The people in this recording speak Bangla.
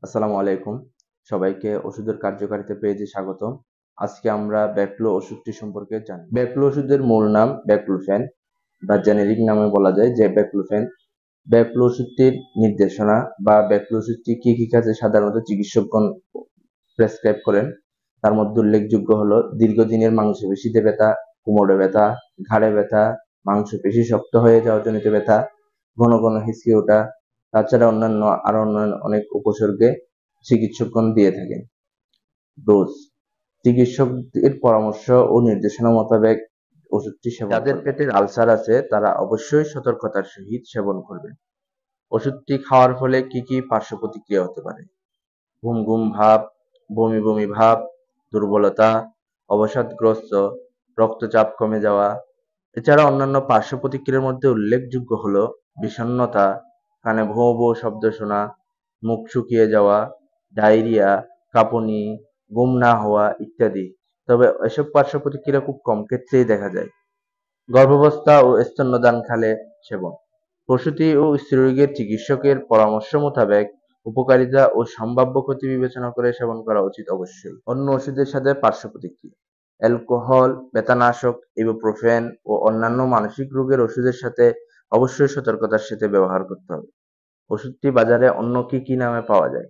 আসসালামু আলাইকুম। সবাইকে ওষুধের কার্যকারিতা পেজে স্বাগতম। আজকে আমরা ব্যাকফ্লো ওষুধটি সম্পর্কে জানব। ব্যাকফ্লো ওষুধের মূল নাম ব্যাকফ্লুফেন বা জেনেরিক নামে বলা যায় যে ব্যাকফ্লুফেন। ব্যাকফ্লো ওষুধটির নির্দেশনা বা ব্যাকফ্লো ওষুধটি কি কি কাজে সাধারণত চিকিৎসকগণ প্রেসক্রাইব করেন তার মধ্যে উল্লেখযোগ্য হলো দীর্ঘদিনের মাংসপেশিতে ব্যথা, কোমরে ব্যথা, ঘাড়ে ব্যথা, মাংসপেশি শক্ত হয়ে যাওয়া জনিত ব্যথা, ঘন ঘন হিঁচকি ওঠা, তাছাড়া অন্যান্য অনেক উপসর্গে চিকিৎসকগণ দিয়ে থাকেন। ডোজ: চিকিৎসকের পরামর্শ ও নির্দেশনা মোতাবেক ওষুধটি সেবন যাদের পেটের আলসার আছে তারা অবশ্যই সতর্কতার সহিত সেবন করবেন। ওষুধটি খাওয়ার ফলে কি কি পার্শ্ব প্রতিক্রিয়া হতে পারে? ঘুম ঘুম ভাব, বমি বমি ভাব, দুর্বলতা, অবসাদগ্রস্ত, রক্তচাপ কমে যাওয়া। এছাড়া অন্যান্য পার্শ্ব প্রতিক্রিয়ার মধ্যে উল্লেখযোগ্য হলো বিষণ্ণতা, কানে ভোঁ ভোঁ শব্দ শোনা, মুখ শুকিয়ে যাওয়া, ডায়রিয়া, কাঁপুনি, ঘুম না হওয়া ইত্যাদি। তবে এসব পার্শ্ব প্রতিক্রিয়া খুব কম ক্ষেত্রেই দেখা যায়। গর্ভাবস্থা ও স্তন্যদানকালে সেবন: প্রসূতি ও স্ত্রীরোগের চিকিৎসকের পরামর্শ মোতাবেক উপকারিতা ও সম্ভাব্য ক্ষতি বিবেচনা করে সেবন করা উচিত অবশ্যই। অন্য ওষুধের সাথে পার্শ্ব প্রতিক্রিয়া: অ্যালকোহল, ব্যথানাশক, ইবুপ্রোফেন ও অন্যান্য মানসিক রোগের ওষুধের সাথে অবশ্যই সতর্কতার সাথে ব্যবহার করতে হবে। ওষুধটি বাজারে অন্য কি কি নামে পাওয়া যায়?